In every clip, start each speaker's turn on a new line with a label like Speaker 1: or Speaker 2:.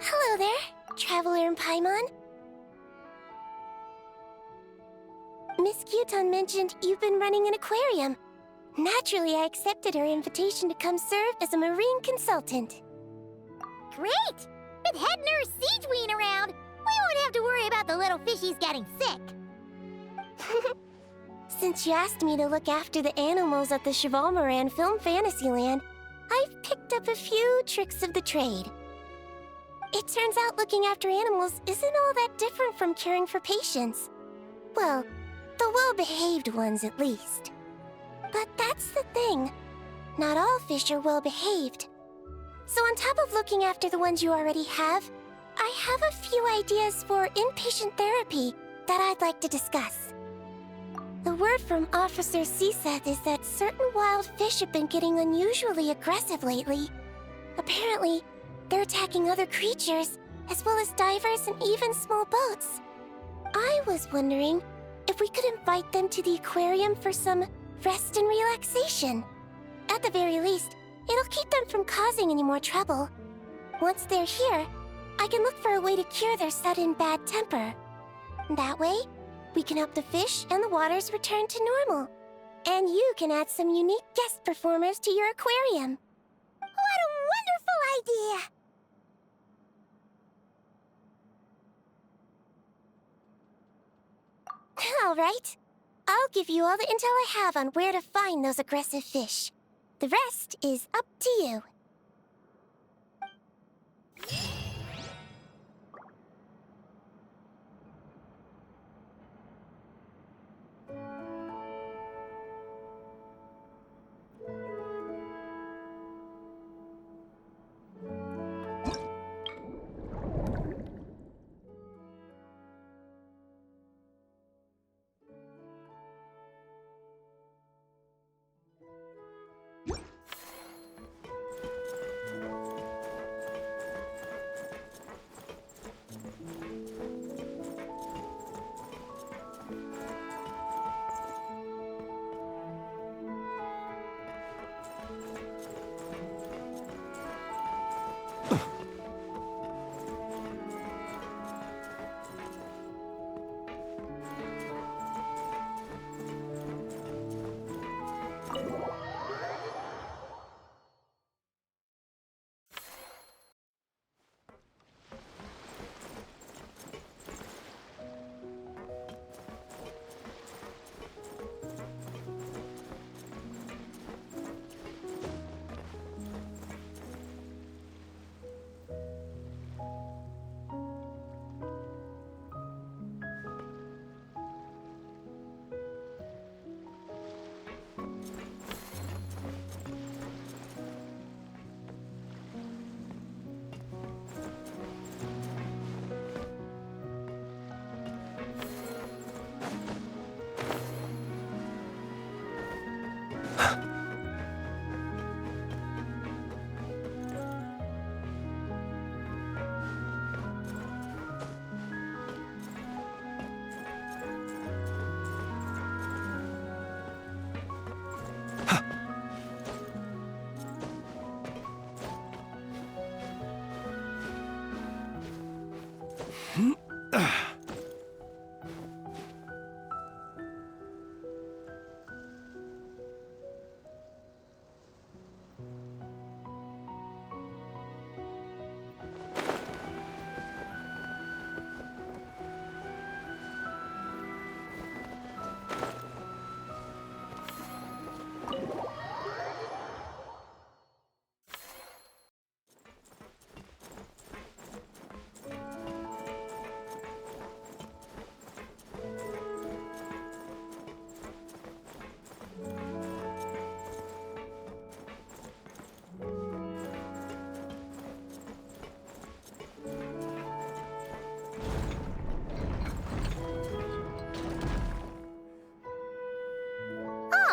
Speaker 1: Hello there, Traveler in Paimon. Miss Kyuton mentioned you've been running an aquarium. Naturally, I accepted her invitation to come serve as a marine consultant.
Speaker 2: Great! With head nurse Siegeween around, we won't have to worry about the little fishies getting sick.
Speaker 1: Since you asked me to look after the animals at the Chevalmoran Film Fantasyland, I've picked up a few tricks of the trade. It turns out looking after animals isn't all that different from caring for patients. Well, the well-behaved ones at least. But that's the thing. Not all fish are well-behaved. So on top of looking after the ones you already have, I have a few ideas for inpatient therapy that I'd like to discuss. The word from Officer Seaseth is that certain wild fish have been getting unusually aggressive lately. Apparently, they're attacking other creatures, as well as divers and even small boats. I was wondering if we could invite them to the aquarium for some rest and relaxation. At the very least, it'll keep them from causing any more trouble. Once they're here, I can look for a way to cure their sudden bad temper. That way, we can help the fish and the waters return to normal. And you can add some unique guest performers to your aquarium.
Speaker 2: What a wonderful idea!
Speaker 1: All right. I'll give you all the intel I have on where to find those aggressive fish. The rest is up to you.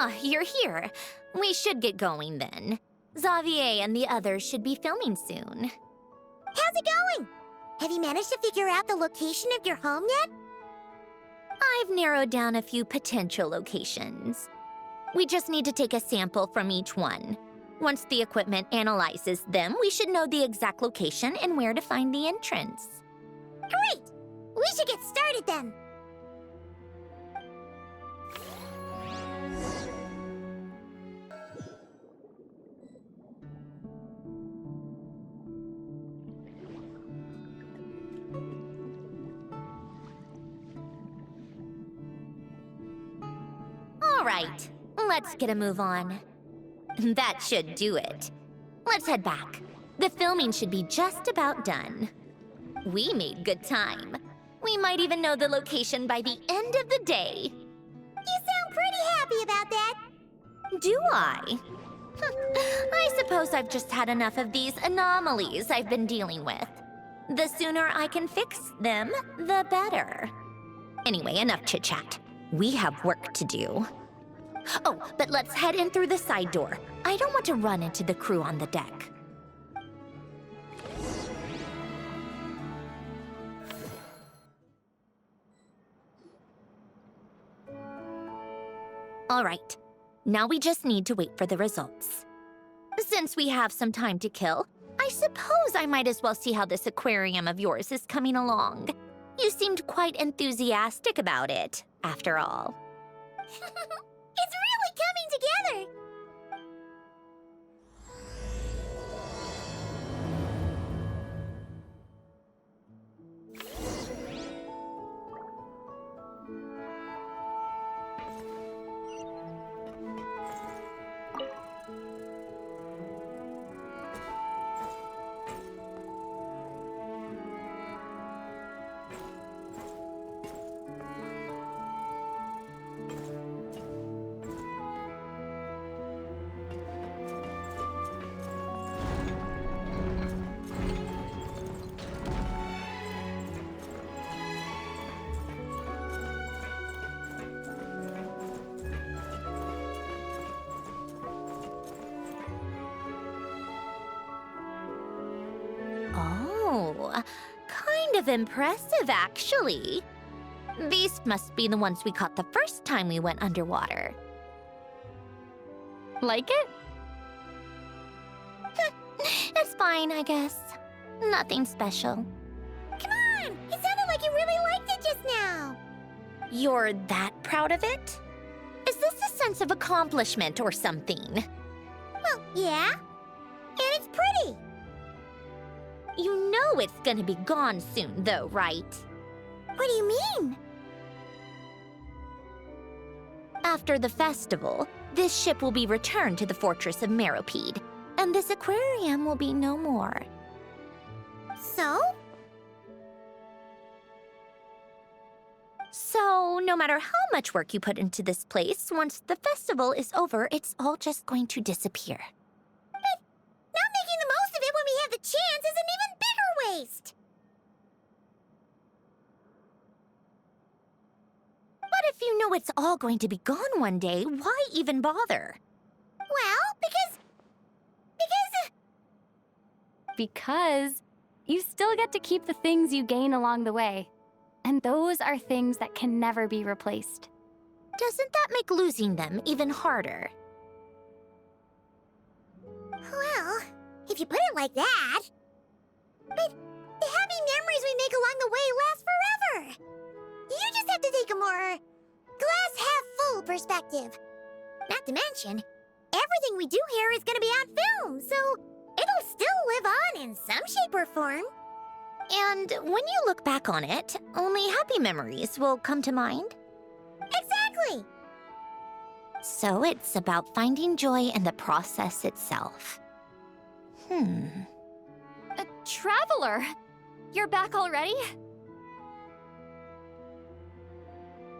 Speaker 3: Ah, you're here. We should get going then. Xavier and the others should be filming soon.
Speaker 2: How's it going? Have you managed to figure out the location of your home yet?
Speaker 3: I've narrowed down a few potential locations. We just need to take a sample from each one. Once the equipment analyzes them, we should know the exact location and where to find the entrance.
Speaker 2: Great! We should get started then.
Speaker 3: All right, let's get a move on. That should do it. Let's head back. The filming should be just about done. We made good time. We might even know the location by the end of the day.
Speaker 2: You sound pretty happy about that.
Speaker 3: Do I? I suppose I've just had enough of these anomalies I've been dealing with. The sooner I can fix them, the better. Anyway, enough chit-chat. We have work to do. Oh, but let's head in through the side door. I don't want to run into the crew on the deck. All right, now we just need to wait for the results. Since we have some time to kill, I suppose I might as well see how this aquarium of yours is coming along. You seemed quite enthusiastic about it, after all.
Speaker 2: It's really coming together.
Speaker 3: Oh, kind of impressive, actually. These must be the ones we caught the first time we went underwater.
Speaker 4: Like it?
Speaker 3: It's fine, I guess. Nothing special.
Speaker 2: Come on! It sounded like you really liked it just now.
Speaker 3: You're that proud of it? Is this a sense of accomplishment or something?
Speaker 2: Well, yeah. And it's pretty.
Speaker 3: You know it's gonna be gone soon, though, right?
Speaker 2: What do you mean?
Speaker 3: After the festival, this ship will be returned to the fortress of Meropide, and this aquarium will be no more.
Speaker 2: So?
Speaker 3: So, no matter how much work you put into this place, once the festival is over, it's all just going to disappear.
Speaker 2: But not making the most of it when we have the chance is an even bigger waste.
Speaker 3: But if you know it's all going to be gone one day, why even bother?
Speaker 2: Well, because
Speaker 4: Because you still get to keep the things you gain along the way. And those are things that can never be replaced.
Speaker 3: Doesn't that make losing them even harder?
Speaker 2: well, if you put it like that. But the happy memories we make along the way last forever. You just have to take a more glass half full perspective. Not to mention, everything we do here is gonna be on film, so it'll still live on in some shape or form.
Speaker 3: And when you look back on it, only happy memories will come to mind?
Speaker 2: Exactly!
Speaker 3: So it's about finding joy in the process itself.
Speaker 4: Traveler! You're back already?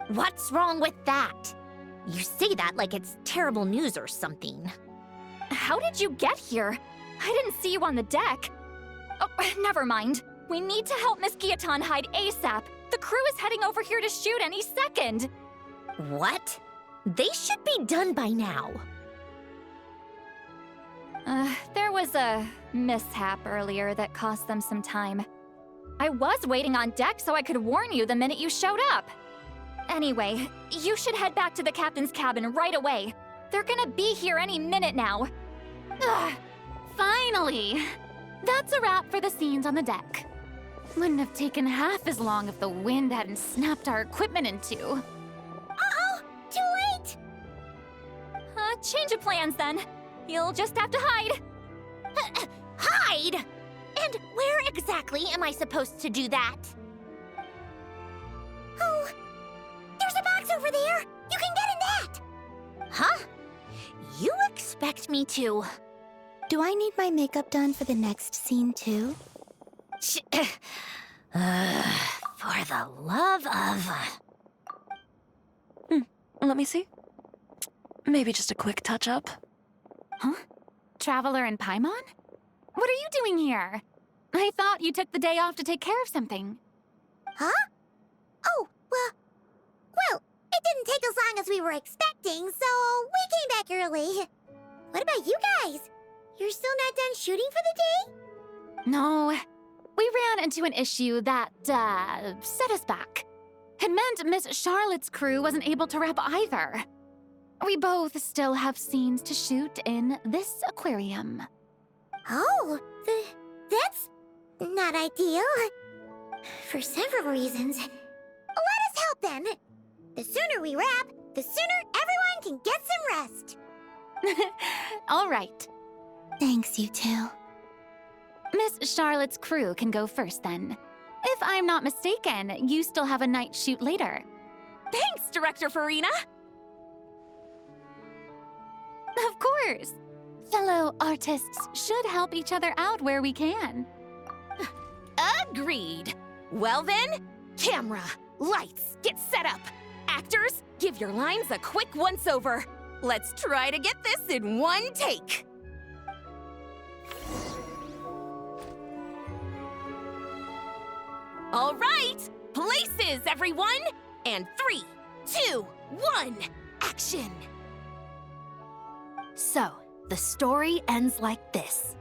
Speaker 3: What's wrong with that? You say that like it's terrible news or something.
Speaker 4: How did you get here? I didn't see you on the deck. Oh, never mind. We need to help Miss Guillotin hide ASAP. The crew is heading over here to shoot any second.
Speaker 3: What? They should be done by now.
Speaker 4: There was a mishap earlier that cost them some time. I was waiting on deck so I could warn you the minute you showed up. Anyway, you should head back to the captain's cabin right away. They're gonna be here any minute now. Ugh, finally! That's a wrap for the scenes on the deck. Wouldn't have taken half as long if the wind hadn't snapped our equipment in two.
Speaker 2: Uh-oh! Too late!
Speaker 4: Change of plans then. You'll just have to hide.
Speaker 3: Hide? And where exactly am I supposed to do that?
Speaker 2: Oh, there's a box over there! You can get in that!
Speaker 3: Huh? You expect me to?
Speaker 1: Do I need my makeup done for the next scene, too?
Speaker 3: For the love of...
Speaker 5: Let me see. Maybe just a quick touch-up.
Speaker 4: Huh? Traveler and Paimon? What are you doing here? I thought you took the day off to take care of something.
Speaker 2: Huh? Oh, well, it didn't take as long as we were expecting, so we came back early. What about you guys? You're still not done shooting for the day?
Speaker 4: No, we ran into an issue that, set us back. It meant Miss Charlotte's crew wasn't able to wrap either. We both still have scenes to shoot in this aquarium.
Speaker 2: Oh, that's not ideal. For several reasons. Let us help then. The sooner we wrap, the sooner everyone can get some rest.
Speaker 4: All right.
Speaker 1: Thanks, you two.
Speaker 4: Miss Charlotte's crew can go first then. If I'm not mistaken, you still have a night shoot later.
Speaker 5: Thanks, Director Farina!
Speaker 4: Of course. Fellow artists should help each other out where we can.
Speaker 5: Agreed. Well then, camera, lights, get set up. Actors, give your lines a quick once-over. Let's try to get this in one take. All right, places, everyone! And 3, 2, 1, action!
Speaker 6: So, the story ends like this.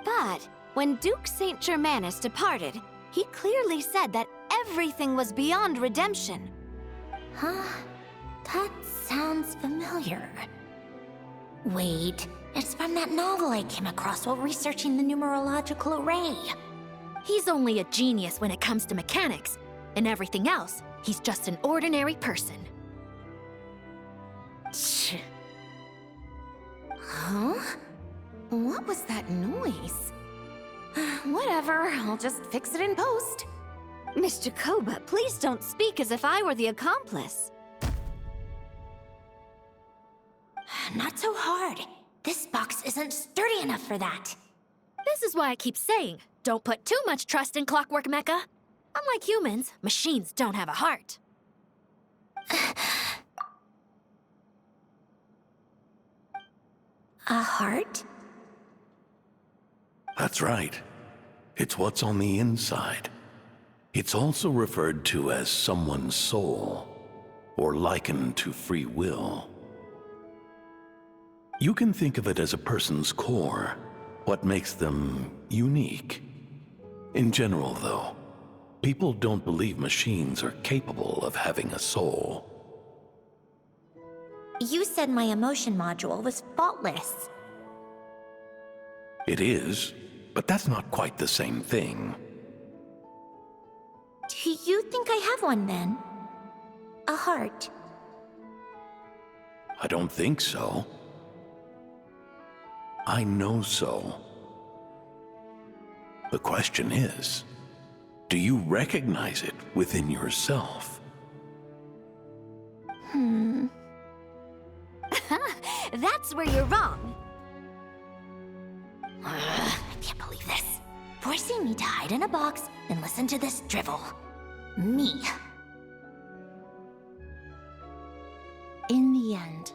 Speaker 6: But when Duke St. Germanus departed, he clearly said that everything was beyond redemption.
Speaker 3: Huh? That sounds familiar. Wait, it's from that novel I came across while researching the numerological array.
Speaker 6: He's only a genius when it comes to mechanics, and everything else, he's just an ordinary person.
Speaker 3: Tch. Huh? What was that noise? Whatever, I'll just fix it in post.
Speaker 6: Miss Jacoba, please don't speak as if I were the accomplice.
Speaker 3: Not so hard. This box isn't sturdy enough for that.
Speaker 6: This is why I keep saying, don't put too much trust in Clockwork Mecha. Unlike humans, machines don't have a heart.
Speaker 3: A heart?
Speaker 7: That's right. It's what's on the inside. It's also referred to as someone's soul, or likened to free will. You can think of it as a person's core, what makes them unique. In general, though, people don't believe machines are capable of having a soul.
Speaker 3: You said my emotion module was faultless.
Speaker 7: It is, but that's not quite the same thing.
Speaker 3: Do you think I have one then? A heart?
Speaker 7: I don't think so. I know so. The question is, do you recognize it within yourself?
Speaker 6: That's where you're wrong.
Speaker 3: I can't believe this. Forcing me to hide in a box and listen to this drivel. Me.
Speaker 1: In the end,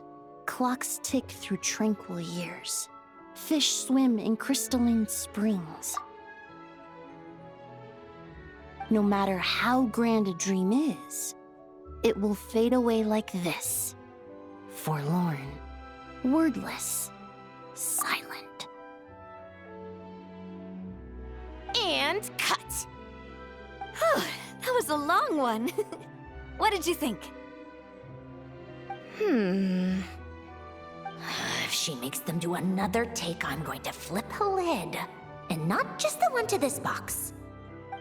Speaker 1: clocks tick through tranquil years. Fish swim in crystalline springs. No matter how grand a dream is, it will fade away like this. Forlorn, wordless, silent.
Speaker 6: And cut. Whew, that was a long one. What did you think?
Speaker 3: If she makes them do another take, I'm going to flip a lid. And not just the one to this box.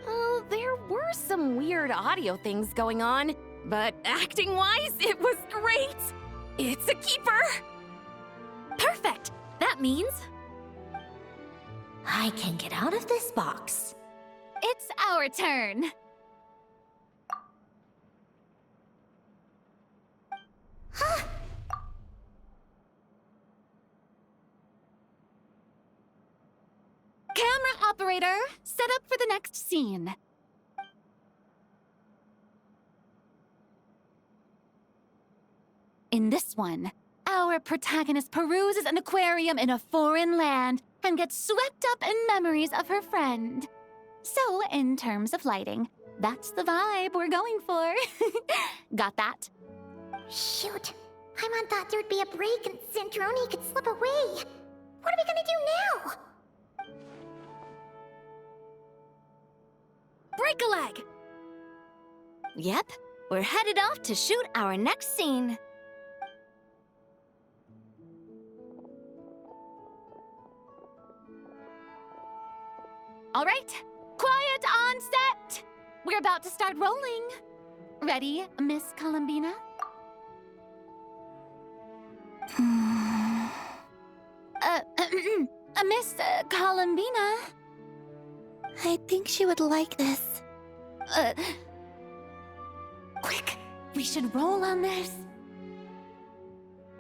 Speaker 5: Oh, there were some weird audio things going on, but acting-wise, it was great! It's a keeper!
Speaker 4: Perfect! That means
Speaker 3: I can get out of this box.
Speaker 4: it's our turn. Camera operator, set up for the next scene. In this one, our protagonist peruses an aquarium in a foreign land and gets swept up in memories of her friend. So, in terms of lighting, that's the vibe we're going for. Got that?
Speaker 2: Shoot. Paimon thought there'd be a break and Sandrone could slip away. What are we gonna do now?
Speaker 4: Break a leg!
Speaker 6: Yep, we're headed off to shoot our next scene.
Speaker 4: All right, quiet on set! We're about to start rolling. Ready, Miss Columbina? Miss Columbina?
Speaker 1: I think she would like this.
Speaker 4: Quick, we should roll on this.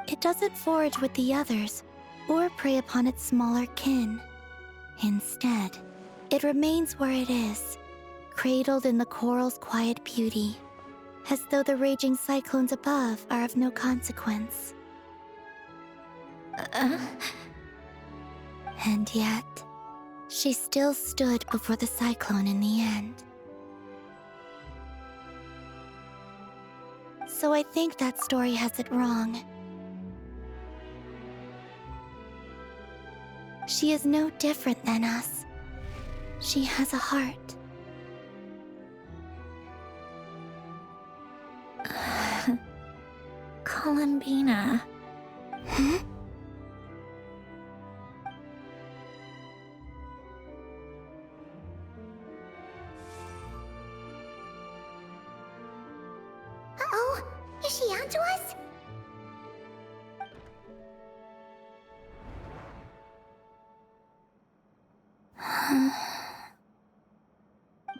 Speaker 1: It doesn't forage with the others, or prey upon its smaller kin. Instead, it remains where it is, cradled in the coral's quiet beauty, as though the raging cyclones above are of no consequence. And yet, she still stood before the cyclone in the end. So I think that story has it wrong. She is no different than us. She has a heart.
Speaker 3: Columbina.
Speaker 2: Uh-oh. Is she onto us?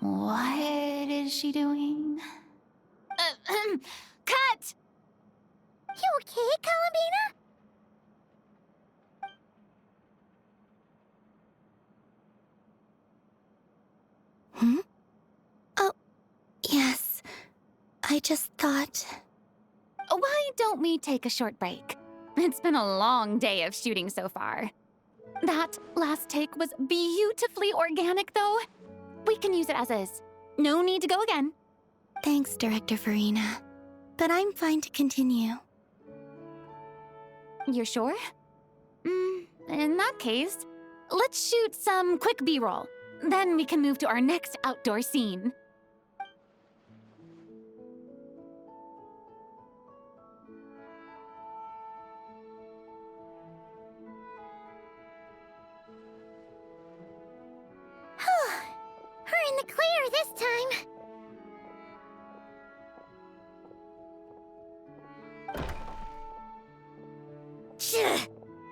Speaker 4: What is she doing? Cut!
Speaker 2: You okay, Columbina?
Speaker 1: Oh, yes. I just thought...
Speaker 4: Why don't we take a short break? It's been a long day of shooting so far. That last take was beautifully organic, though. We can use it as is. No need to go again.
Speaker 1: Thanks, Director Farina. But I'm fine to continue.
Speaker 4: You're sure? In that case, let's shoot some quick B-roll. Then we can move to our next outdoor scene.
Speaker 2: We're in the clear this time.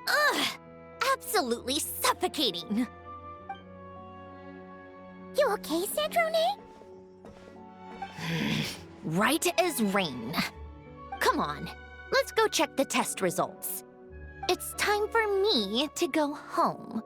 Speaker 3: Ugh! Absolutely suffocating.
Speaker 2: You okay, Sandrone?
Speaker 3: Right as rain. Come on, let's go check the test results. It's time for me to go home.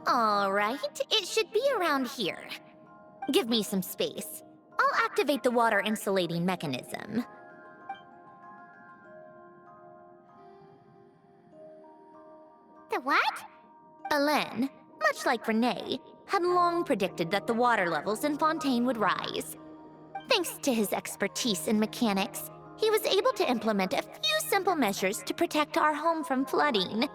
Speaker 3: All right, it should be around here. Give me some space. I'll activate the water insulating mechanism.
Speaker 2: The what?
Speaker 3: Alen, much like Renee, had long predicted that the water levels in Fontaine would rise. Thanks to his expertise in mechanics, he was able to implement a few simple measures to protect our home from flooding.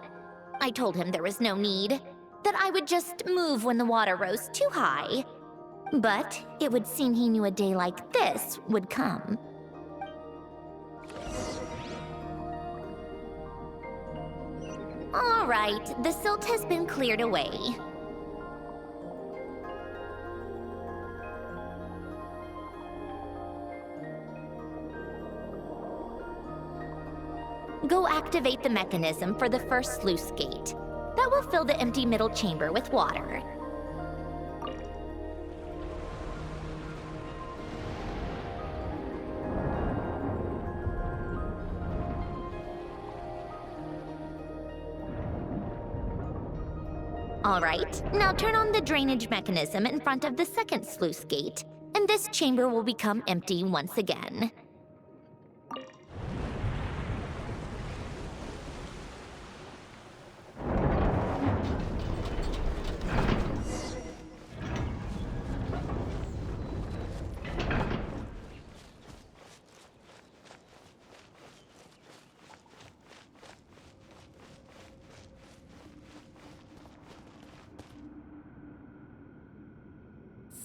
Speaker 3: I told him there was no need, that I would just move when the water rose too high. But it would seem he knew a day like this would come. All right, the silt has been cleared away. Go activate the mechanism for the first sluice gate. That will fill the empty middle chamber with water. All right, now turn on the drainage mechanism in front of the second sluice gate, and this chamber will become empty once again.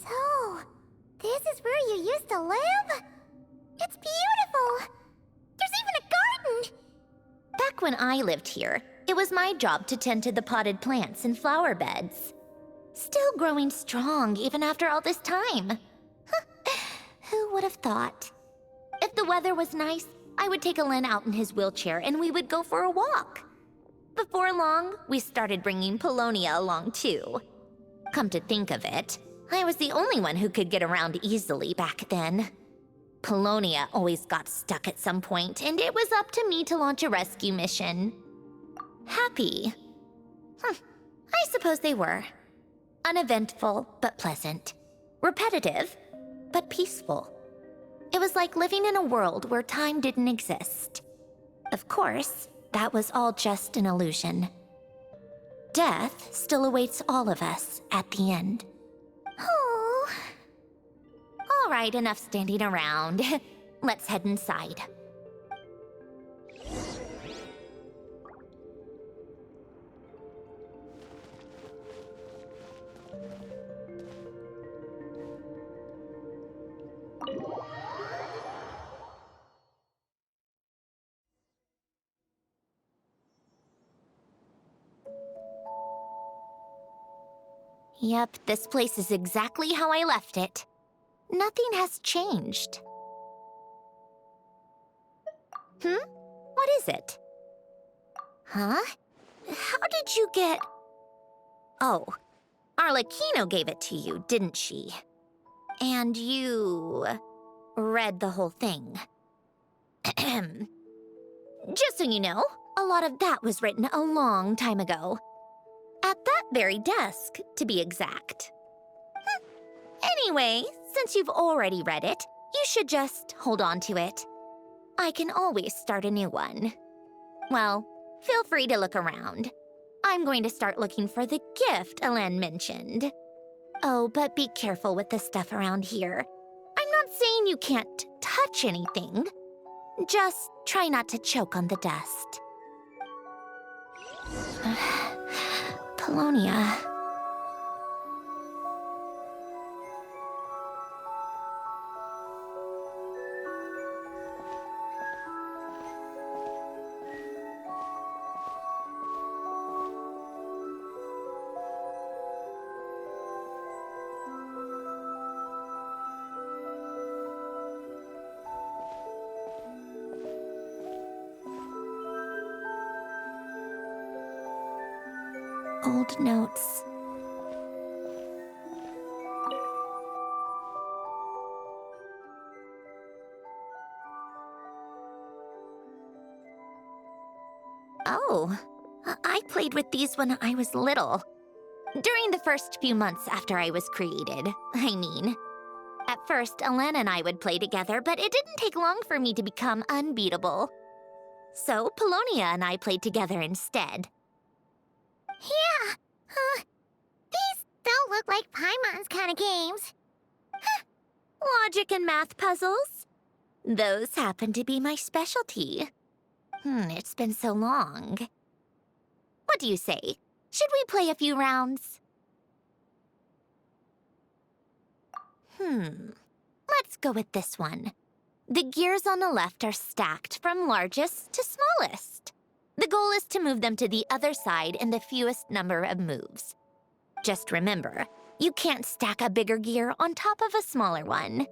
Speaker 2: So, this is where you used to live? It's beautiful! There's even a garden!
Speaker 3: Back when I lived here, it was my job to tend to the potted plants and flower beds. Still growing strong even after all this time. Who would have thought? If the weather was nice, I would take Alen out in his wheelchair and we would go for a walk. Before long, we started bringing Polonia along too. Come to think of it, I was the only one who could get around easily back then. Polonia always got stuck at some point, and it was up to me to launch a rescue mission. Happy. I suppose they were. Uneventful, but pleasant. Repetitive, but peaceful. It was like living in a world where time didn't exist. Of course, that was all just an illusion. Death still awaits all of us at the end.
Speaker 2: Oh.
Speaker 3: All right, enough standing around. Let's head inside. Yep, this place is exactly how I left it. Nothing has changed. What is it? Huh? How did you get... Oh, Arlecchino gave it to you, didn't she? And you... read the whole thing. Just so you know, a lot of that was written a long time ago. At that very desk, to be exact. Anyway, since you've already read it, you should just hold on to it. I can always start a new one. Well, feel free to look around. I'm going to start looking for the gift Alen mentioned. Oh, but be careful with the stuff around here. I'm not saying you can't touch anything. Just try not to choke on the dust. Polonia. Old notes. Oh, I played with these when I was little. During the first few months after I was created, I mean. At first, Alen and I would play together, but it didn't take long for me to become unbeatable. So, Polonia and I played together instead.
Speaker 2: Yeah. These don't look like Paimon's kind of games.
Speaker 3: Logic and math puzzles? Those happen to be my specialty. It's been so long. What do you say? Should we play a few rounds? Let's go with this one. The gears on the left are stacked from largest to smallest. The goal is to move them to the other side in the fewest number of moves. Just remember, you can't stack a bigger gear on top of a smaller one.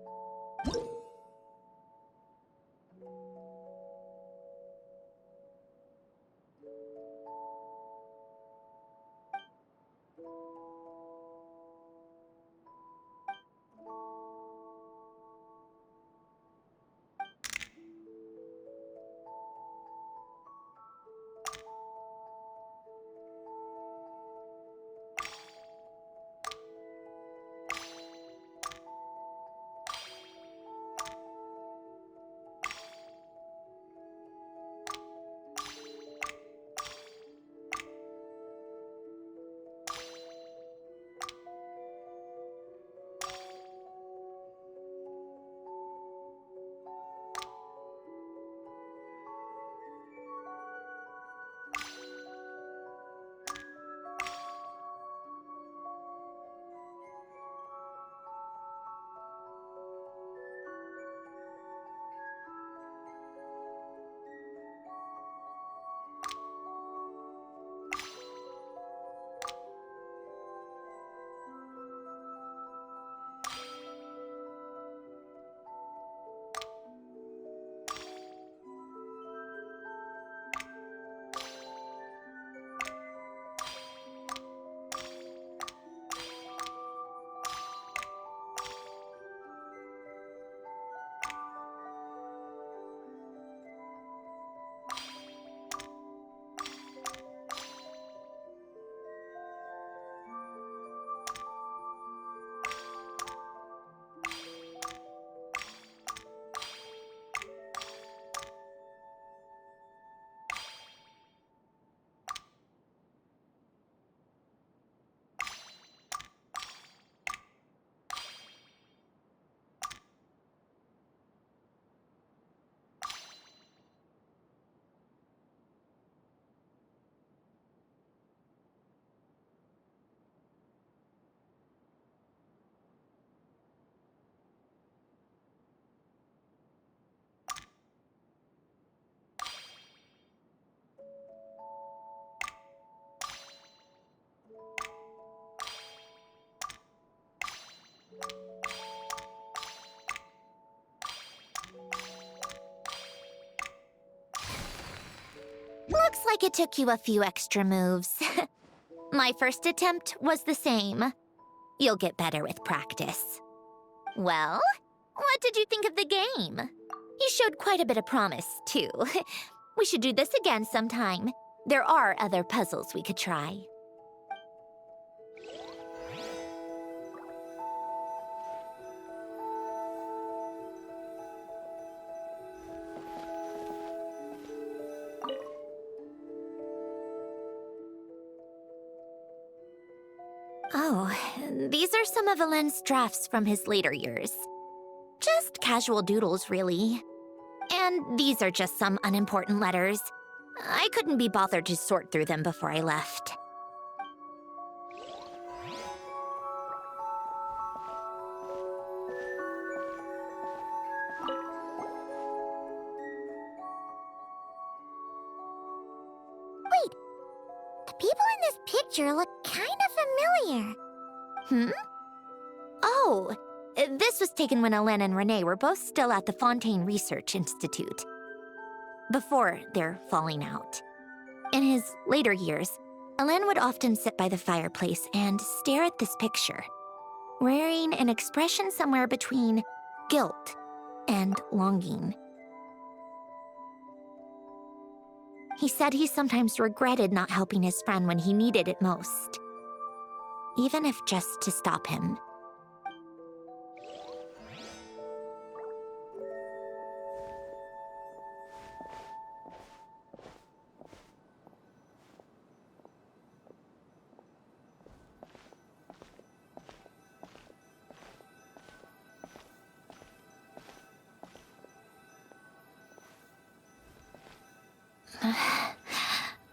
Speaker 3: Looks like it took you a few extra moves. My first attempt was the same. You'll get better with practice. Well, what did you think of the game? You showed quite a bit of promise, too. We should do this again sometime. There are other puzzles we could try. Oh, these are some of Alen's drafts from his later years. Just casual doodles, really. And these are just some unimportant letters. I couldn't be bothered to sort through them before I left.
Speaker 2: Wait, the people in this picture look kind of familiar.
Speaker 3: Oh, this was taken when Alen and Renee were both still at the Fontaine Research Institute, before their falling out. In his later years, Alen would often sit by the fireplace and stare at this picture, wearing an expression somewhere between guilt and longing. He said he sometimes regretted not helping his friend when he needed it most. even if just to stop him.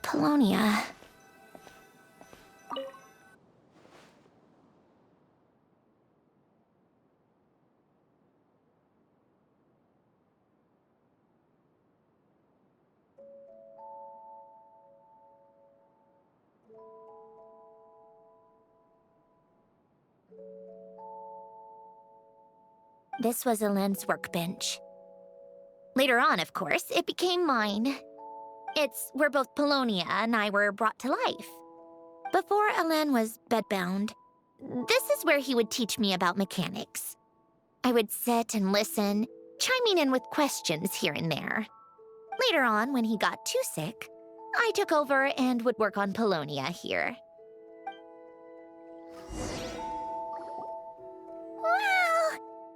Speaker 3: Polonia. This was Elend's workbench. Later on, of course, it became mine. It's where both Polonia and I were brought to life. Before Elend was bedbound, this is where he would teach me about mechanics. I would sit and listen, chiming in with questions here and there. Later on, when he got too sick, I took over and would work on Polonia here.
Speaker 2: Wow!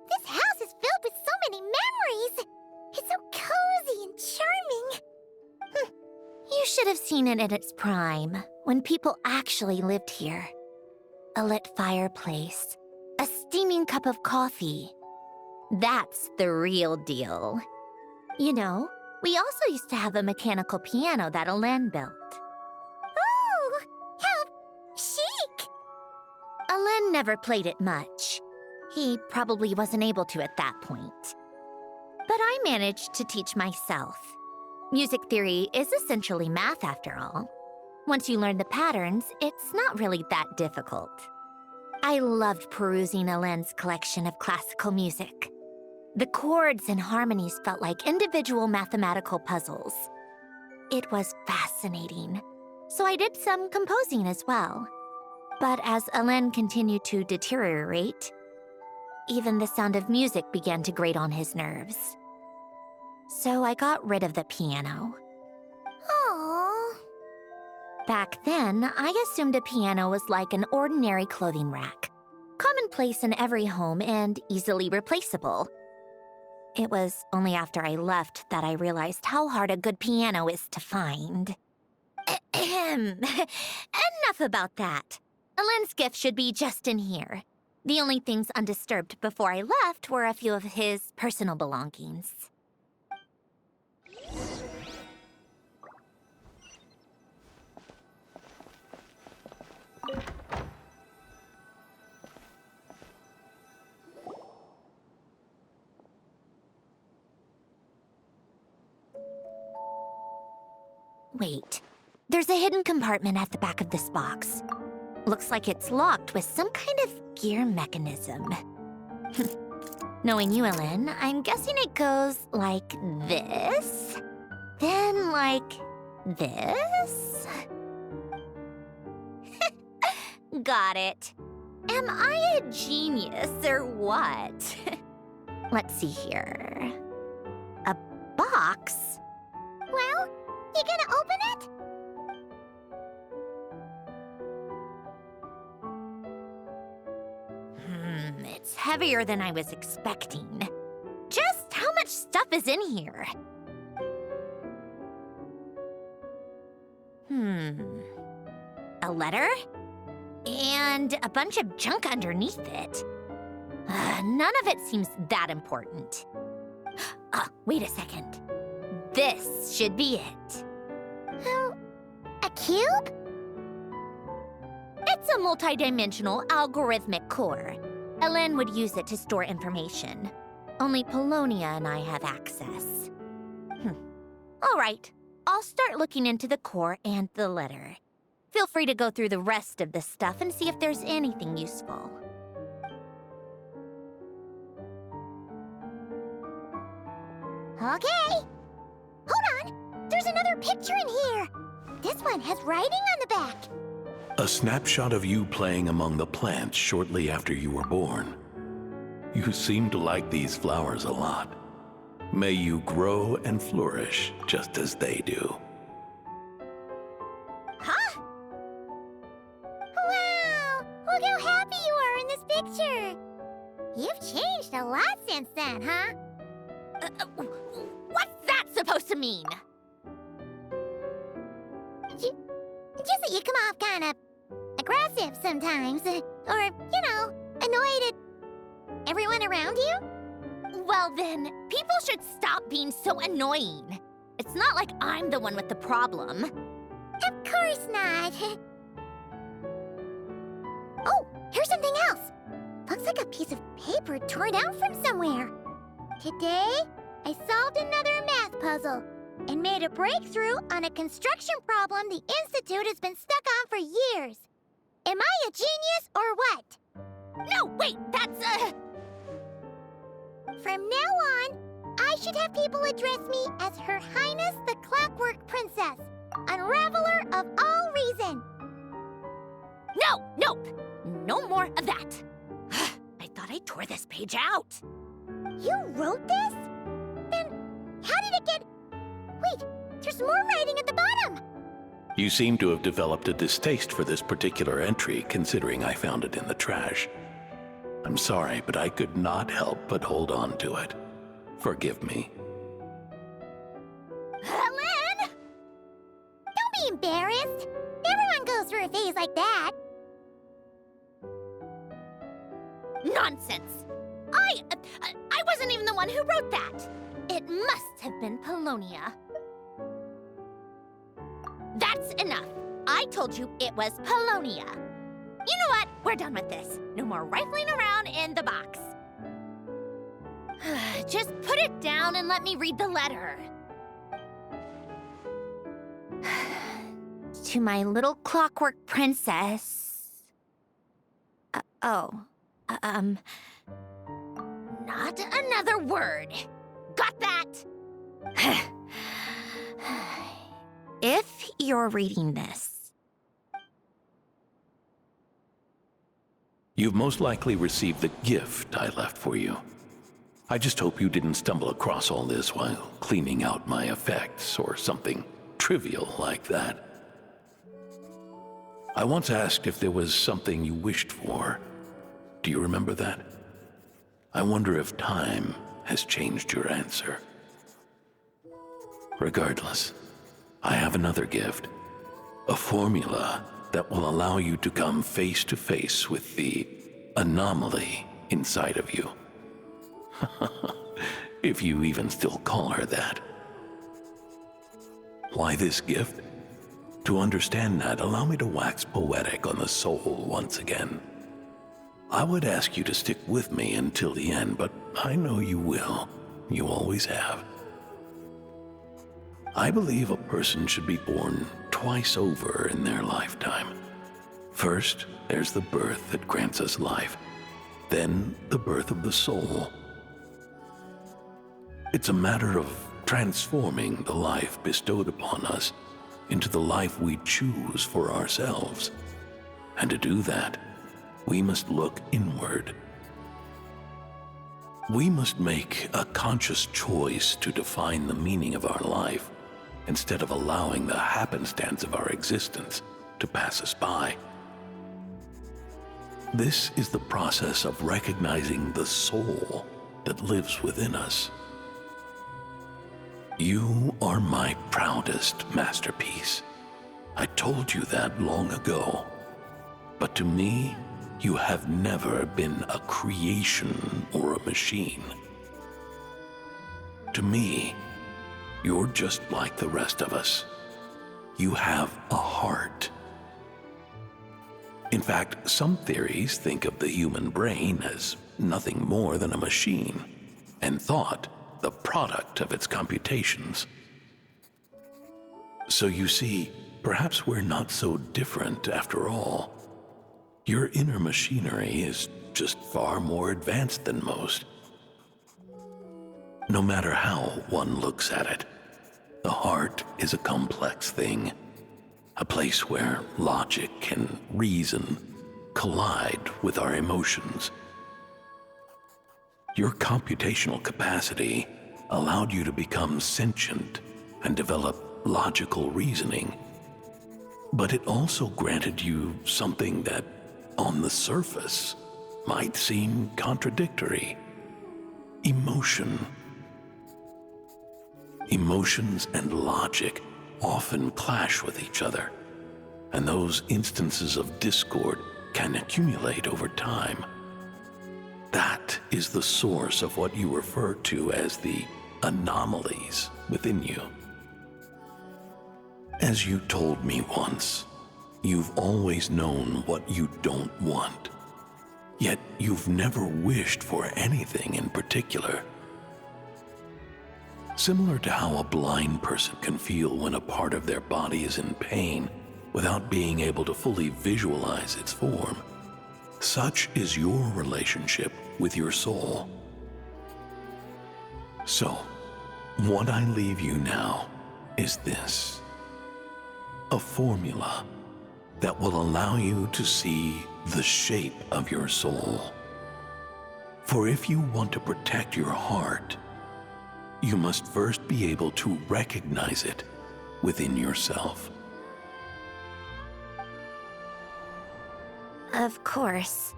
Speaker 2: This house is filled with so many memories! It's so cozy and charming!
Speaker 3: You should have seen it in its prime, when people actually lived here. A lit fireplace, a steaming cup of coffee. That's the real deal. You know, we also used to have a mechanical piano that Elend built.
Speaker 2: Oh! How chic!
Speaker 3: Elend never played it much. He probably wasn't able to at that point. But I managed to teach myself. Music theory is essentially math after all. Once you learn the patterns, it's not really that difficult. I loved perusing Elend's collection of classical music. The chords and harmonies felt like individual mathematical puzzles. It was fascinating, so I did some composing as well. But as Elend continued to deteriorate, even the sound of music began to grate on his nerves. So I got rid of the piano.
Speaker 2: Aww.
Speaker 3: Back then, I assumed a piano was like an ordinary clothing rack, commonplace in every home and easily replaceable. It was only after I left that I realized how hard a good piano is to find. Ahem. Enough about that. Elend's gift should be just in here. The only things undisturbed before I left were a few of his personal belongings. Wait, there's a hidden compartment at the back of this box. Looks like it's locked with some kind of gear mechanism. Knowing you, Elend, I'm guessing it goes like this, then like this. Got it. Am I a genius or what? Let's see here. A box?
Speaker 2: Well, you gonna open it?
Speaker 3: It's heavier than I was expecting. Just how much stuff is in here? A letter? And a bunch of junk underneath it. None of it seems that important. Wait a second. This should be it.
Speaker 2: A cube?
Speaker 3: It's a multidimensional algorithmic core. Elend would use it to store information. Only Polonia and I have access. All right, I'll start looking into the core and the letter. Feel free to go through the rest of the stuff and see if there's anything useful.
Speaker 2: Okay. Hold on. There's another picture in here. This one has writing on the back.
Speaker 7: A snapshot of you playing among the plants shortly after you were born. You seem to like these flowers a lot. May you grow and flourish just as they do.
Speaker 2: Wow! Look a lot since then, huh?
Speaker 3: What's that supposed to mean?
Speaker 2: Just that you come off kind of aggressive sometimes. Or, annoyed at everyone around you?
Speaker 3: Well then, people should stop being so annoying. It's not like I'm the one with the problem.
Speaker 2: Of course not. Oh, here's something else. Looks like a piece of paper torn out from somewhere. Today, I solved another math puzzle and made a breakthrough on a construction problem the Institute has been stuck on for years. Am I a genius or what?
Speaker 3: No, wait, that's
Speaker 2: From now on, I should have people address me as Her Highness the Clockwork Princess, Unraveler of all reason.
Speaker 3: Nope. No more of that. I thought I tore this page out.
Speaker 2: You wrote this? Then how did it get... Wait, there's more writing at the bottom.
Speaker 7: You seem to have developed a distaste for this particular entry, considering I found it in the trash. I'm sorry, but I could not help but hold on to it. Forgive me.
Speaker 3: Helen!
Speaker 2: Don't be embarrassed. Everyone goes through a phase like that.
Speaker 3: Nonsense! I wasn't even the one who wrote that. It must have been Polonia. That's enough. I told you it was Polonia. You know what? We're done with this. No more rifling around in the box. Just put it down and let me read the letter. To my little clockwork princess. Not another word. Got that? If you're reading this,
Speaker 7: You've most likely received the gift I left for you. I just hope you didn't stumble across all this while cleaning out my effects or something trivial like that. I once asked if there was something you wished for. Do you remember that? I wonder if time has changed your answer. Regardless, I have another gift. A formula that will allow you to come face to face with the anomaly inside of you. If you even still call her that. Why this gift? To understand that, allow me to wax poetic on the soul once again. I would ask you to stick with me until the end, but I know you will. You always have. I believe a person should be born twice over in their lifetime. First, there's the birth that grants us life. Then, the birth of the soul. It's a matter of transforming the life bestowed upon us into the life we choose for ourselves. And to do that, we must look inward. We must make a conscious choice to define the meaning of our life instead of allowing the happenstance of our existence to pass us by. This is the process of recognizing the soul that lives within us. You are my proudest masterpiece. I told you that long ago. But to me, you have never been a creation or a machine. To me, you're just like the rest of us. You have a heart. In fact, some theories think of the human brain as nothing more than a machine, and thought the product of its computations. So you see, perhaps we're not so different after all. Your inner machinery is just far more advanced than most. No matter how one looks at it, the heart is a complex thing, a place where logic and reason collide with our emotions. Your computational capacity allowed you to become sentient and develop logical reasoning, but it also granted you something that, on the surface, might seem contradictory. emotion. Emotions and logic often clash with each other, and those instances of discord can accumulate over time. That is the source of what you refer to as the anomalies within you. As you told me once, you've always known what you don't want, yet you've never wished for anything in particular. Similar to how a blind person can feel when a part of their body is in pain without being able to fully visualize its form, such is your relationship with your soul. So, what I leave you now is this: a formula that will allow you to see the shape of your soul. For if you want to protect your heart, you must first be able to recognize it within yourself.
Speaker 3: Of course.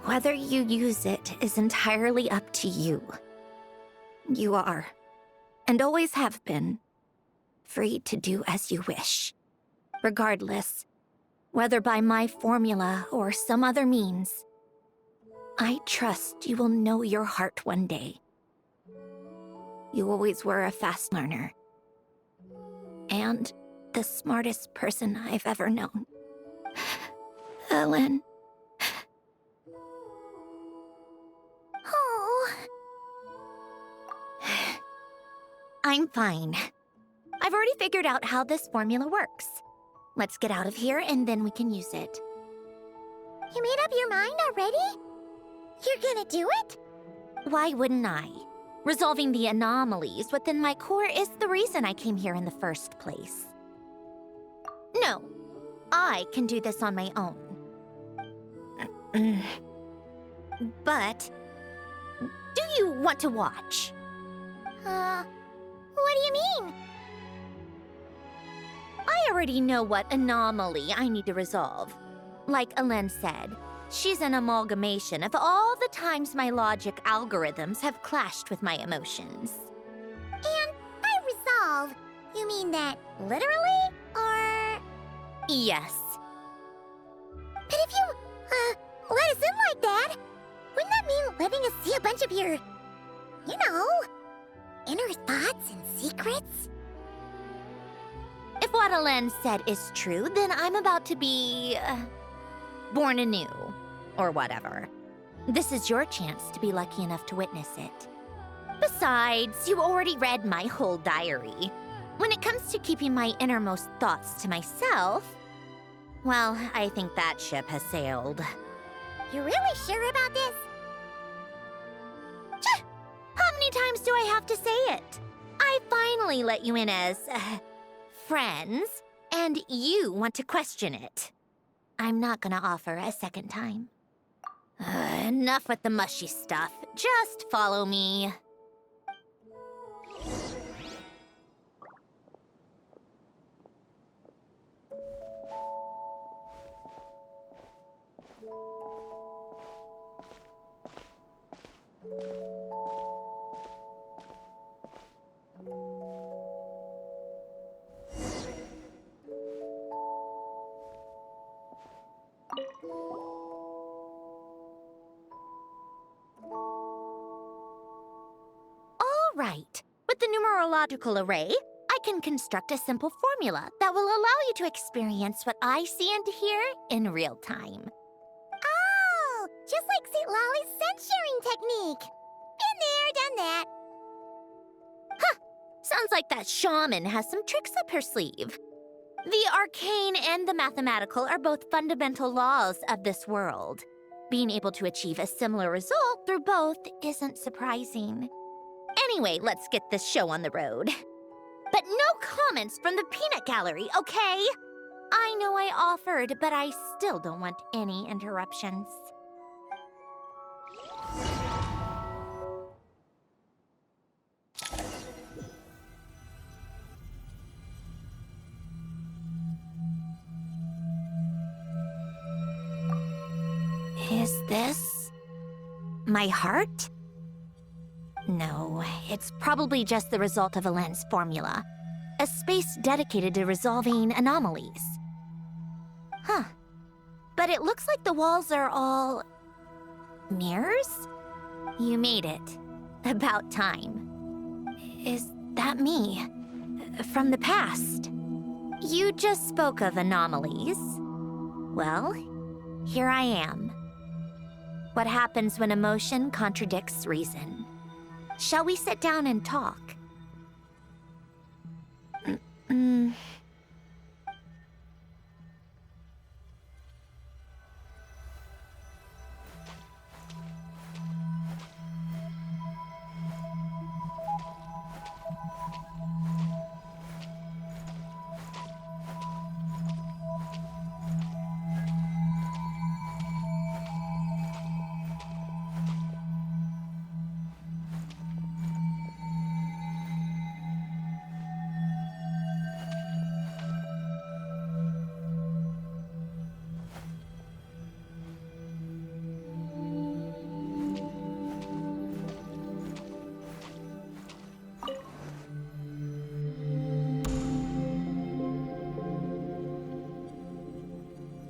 Speaker 3: Whether you use it is entirely up to you. You are, and always have been, free to do as you wish. Regardless, whether by my formula or some other means, I trust you will know your heart one day. You always were a fast learner, and the smartest person I've ever known. Ellen.
Speaker 2: Oh.
Speaker 3: I'm fine. I've already figured out how this formula works. Let's get out of here and then we can use it.
Speaker 2: You made up your mind already? You're gonna do it?
Speaker 3: Why wouldn't I? Resolving the anomalies within my core is the reason I came here in the first place. No, I can do this on my own. But, do you want to watch?
Speaker 2: What do you mean?
Speaker 3: I already know what anomaly I need to resolve. Like Alen said, she's an amalgamation of all the times my logic algorithms have clashed with my emotions.
Speaker 2: And by resolve, you mean that literally, or...?
Speaker 3: Yes.
Speaker 2: But if you, let us in like that, wouldn't that mean letting us see a bunch of your, you know, inner thoughts and secrets?
Speaker 3: If what Alen said is true, then I'm about to be... born anew. Or whatever. This is your chance to be lucky enough to witness it. Besides, you already read my whole diary. When it comes to keeping my innermost thoughts to myself, well, I think that ship has sailed.
Speaker 2: You really sure about this?
Speaker 3: How many times do I have to say it? I finally let you in as... friends, and you want to question it. I'm not gonna offer a second time. Enough with the mushy stuff. Just follow me. Right. With the numerological array, I can construct a simple formula that will allow you to experience what I see and hear in real time.
Speaker 2: Oh, just like St. Lolly's scent-sharing technique. Been there, done that.
Speaker 3: Huh. Sounds like that shaman has some tricks up her sleeve. The arcane and the mathematical are both fundamental laws of this world. Being able to achieve a similar result through both isn't surprising. Anyway, let's get this show on the road. But no comments from the peanut gallery, okay? I know I offered, but I still don't want any interruptions. Is this my heart? No, it's probably just the result of Alen's formula. A space dedicated to resolving anomalies. Huh. But it looks like the walls are all... mirrors? You made it. About time. Is that me? From the past? You just spoke of anomalies. Well, here I am. What happens when emotion contradicts reason? Shall we sit down and talk?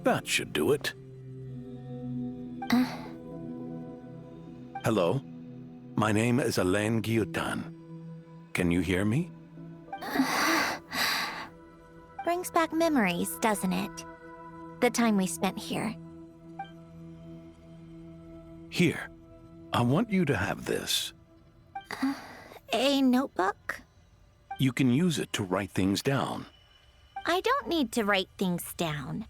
Speaker 7: That should do it. Hello? My name is Alain Guillotin. Can you hear me?
Speaker 3: Brings back memories, doesn't it? The time we spent here.
Speaker 7: Here. I want you to have this.
Speaker 3: A notebook?
Speaker 7: You can use it to write things down.
Speaker 3: I don't need to write things down.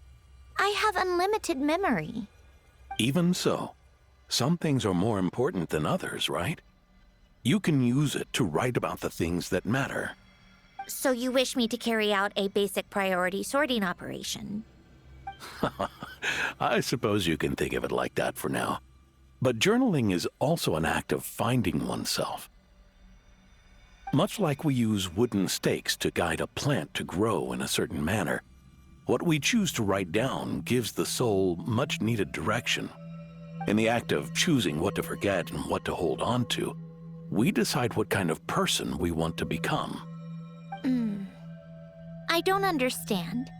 Speaker 3: I have unlimited memory.
Speaker 7: Even so, some things are more important than others, right? You can use it to write about the things that matter.
Speaker 3: So you wish me to carry out a basic priority sorting operation?
Speaker 7: I suppose you can think of it like that for now. But journaling is also an act of finding oneself. Much like we use wooden stakes to guide a plant to grow in a certain manner, what we choose to write down gives the soul much-needed direction. In the act of choosing what to forget and what to hold on to, we decide what kind of person we want to become.
Speaker 3: I don't understand.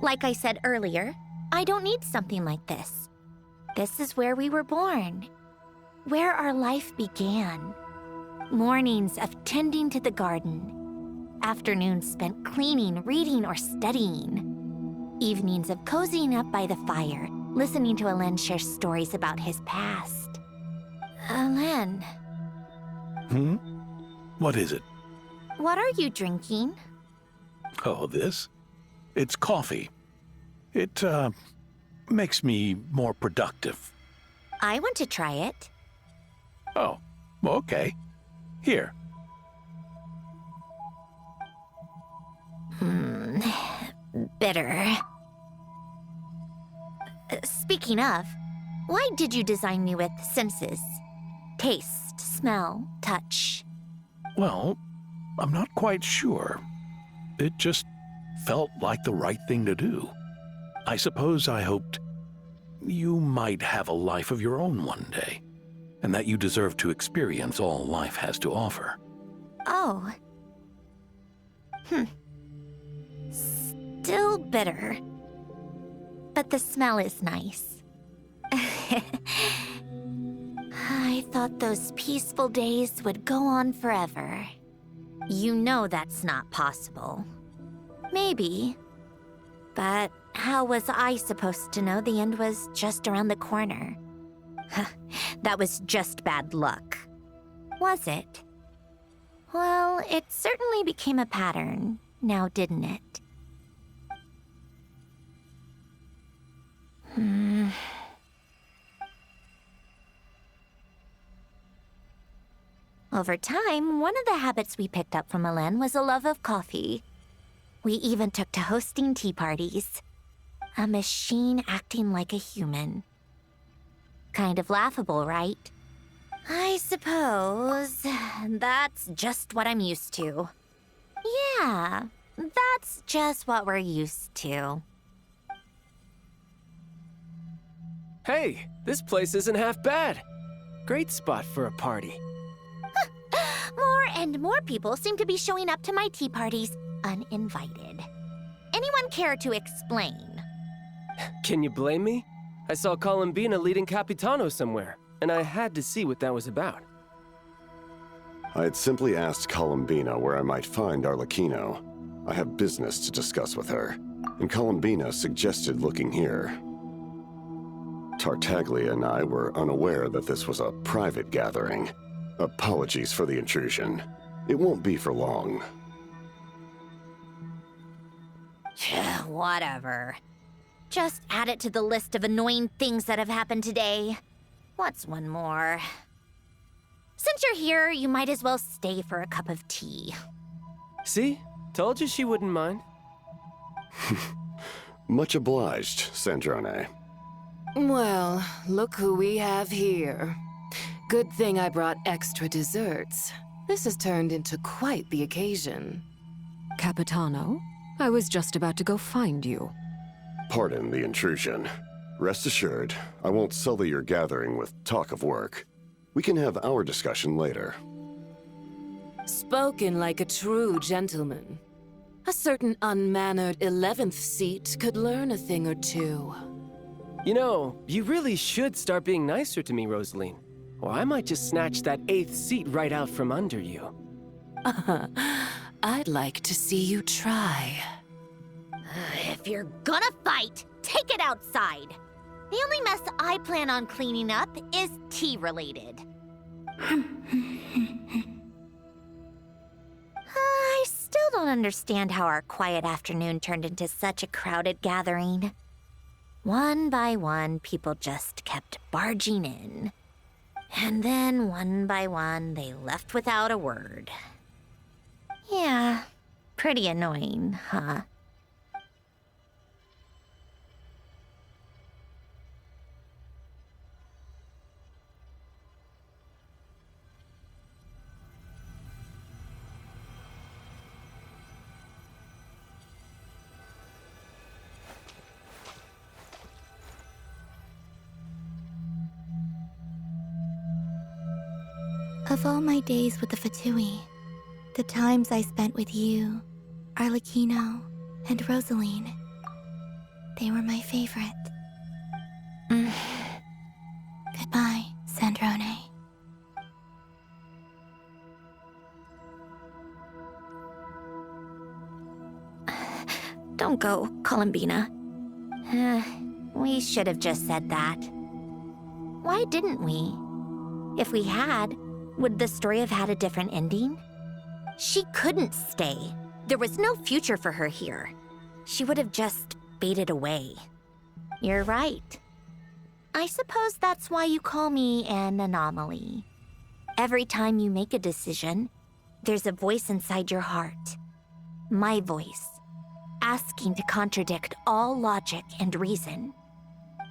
Speaker 3: Like I said earlier, I don't need something like this. This is where we were born, where our life began. Mornings of tending to the garden, afternoons spent cleaning, reading, or studying. Evenings of cozying up by the fire, listening to Alen share stories about his past. Alen,
Speaker 7: What is it?
Speaker 3: what are you drinking?
Speaker 7: Oh, this? It's coffee. It, makes me more productive.
Speaker 3: I want to try it.
Speaker 7: Oh, okay. Here.
Speaker 3: Bitter. Speaking of, why did you design me with senses? Taste, smell, touch.
Speaker 7: Well, I'm not quite sure. It just felt like the right thing to do. I suppose I hoped you might have a life of your own one day, and that you deserve to experience all life has to offer.
Speaker 3: Oh. Still bitter. But the smell is nice. I thought those peaceful days would go on forever. You know that's not possible. Maybe. But how was I supposed to know the end was just around the corner? That was just bad luck. Was it? Well, it certainly became a pattern, now didn't it? Over time, one of the habits we picked up from Alen was a love of coffee. We even took to hosting tea parties. A machine acting like a human. Kind of laughable, right? I suppose that's just what I'm used to. Yeah, that's just what we're used to.
Speaker 8: Hey, this place isn't half bad. Great spot for a party.
Speaker 3: and more people seem to be showing up to my tea parties uninvited. Anyone care to explain?
Speaker 8: Can you blame me? I saw Columbina leading Capitano somewhere, and I had to see what that was about.
Speaker 9: I had simply asked Columbina where I might find Arlecchino. I have business to discuss with her, and Columbina suggested looking here. Tartaglia and I were unaware that this was a private gathering. Apologies for the intrusion. It won't be for long.
Speaker 3: Whatever. Just add it to the list of annoying things that have happened today. What's one more? Since you're here, you might as well stay for a cup of tea.
Speaker 8: See? Told you she wouldn't mind.
Speaker 9: Much obliged, Sandrone.
Speaker 10: Well, look who we have here. Good thing I brought extra desserts. This has turned into quite the occasion.
Speaker 11: Capitano, I was just about to go find you.
Speaker 9: Pardon the intrusion. Rest assured, I won't sully your gathering with talk of work. We can have our discussion later.
Speaker 10: Spoken like a true gentleman. A certain unmannered 11th seat could learn a thing or two.
Speaker 8: You know, you really should start being nicer to me, Rosaline. Or I might just snatch that 8th seat right out from under you.
Speaker 10: I'd like to see you try.
Speaker 3: If you're gonna fight, take it outside. The only mess I plan on cleaning up is tea-related. I still don't understand how our quiet afternoon turned into such a crowded gathering. One by one, people just kept barging in. And then, one by one, they left without a word. Yeah, pretty annoying, huh?
Speaker 2: Of all my days with the Fatui, the times I spent with you, Arlecchino, and Rosaline, they were my favorite. Goodbye, Sandrone.
Speaker 3: Don't go, Columbina. We should have just said that. Why didn't we? If we had, would the story have had a different ending? She couldn't stay. There was no future for her here. She would have just faded away. You're right. I suppose that's why you call me an anomaly. Every time you make a decision, there's a voice inside your heart. My voice, asking to contradict all logic and reason.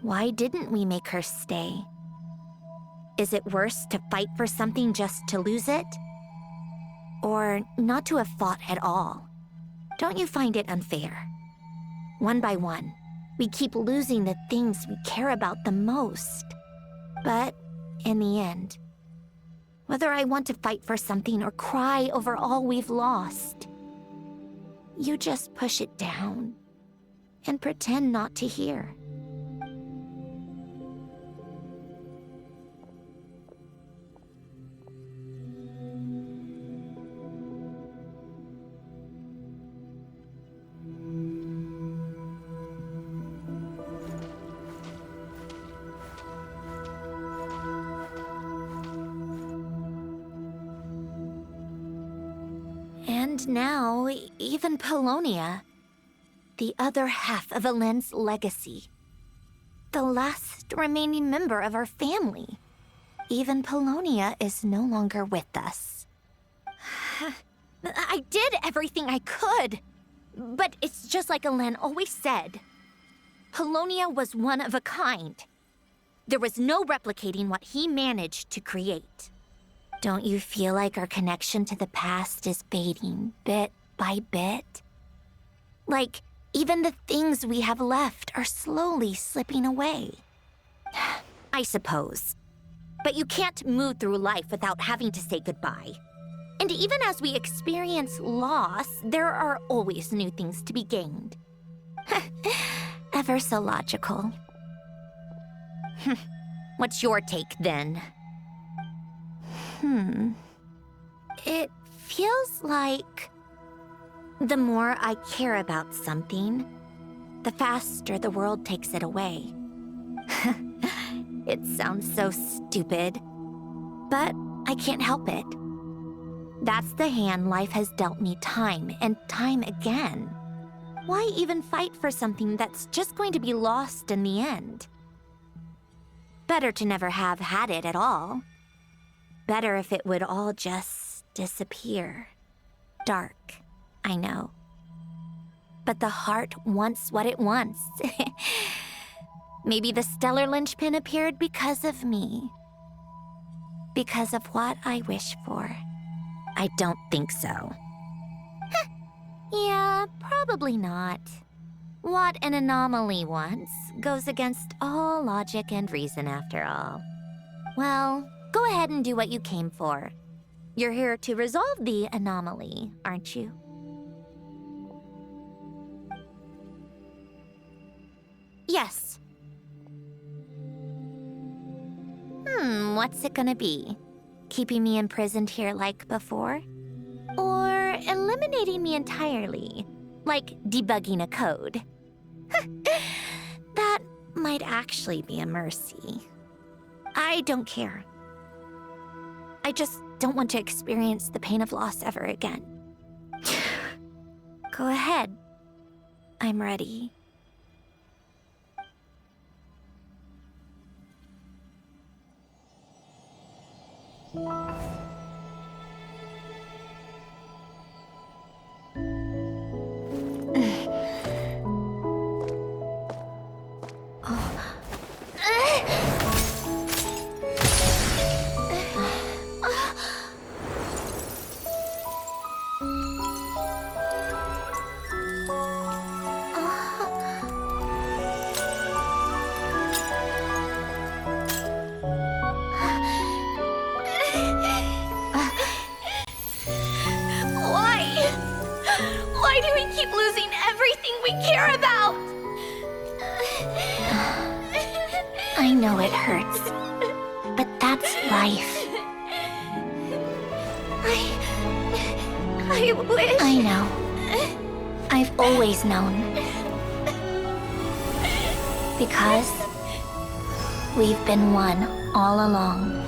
Speaker 3: Why didn't we make her stay? Is it worse to fight for something just to lose it? Or not to have fought at all? Don't you find it unfair? One by one, we keep losing the things we care about the most. But in the end, whether I want to fight for something or cry over all we've lost, you just push it down and pretend not to hear. And now, even Polonia, the other half of Elend's legacy, the last remaining member of our family, even Polonia is no longer with us. I did everything I could, but it's just like Elend always said. Polonia was one of a kind. There was no replicating what he managed to create. Don't you feel like our connection to the past is fading bit by bit? Like, even the things we have left are slowly slipping away. I suppose. But you can't move through life without having to say goodbye. And even as we experience loss, there are always new things to be gained. Ever so logical. What's your take, then? It feels like the more I care about something, the faster the world takes it away. It sounds so stupid, but I can't help it. That's the hand life has dealt me time and time again. Why even fight for something that's just going to be lost in the end? Better to never have had it at all. Better if it would all just disappear. Dark, I know. But the heart wants what it wants. Maybe the stellar linchpin appeared because of me. Because of what I wish for. I don't think so. Yeah, probably not. What an anomaly wants goes against all logic and reason after all. Well, go ahead and do what you came for. You're here to resolve the anomaly, aren't you? Yes. What's it gonna be? Keeping me imprisoned here like before? Or eliminating me entirely, like debugging a code? That might actually be a mercy. I don't care. I just don't want to experience the pain of loss ever again. Go ahead. I'm ready. Why do we keep losing everything we care about? I know it hurts, but that's life. I wish... I know. I've always known. Because we've been one all along.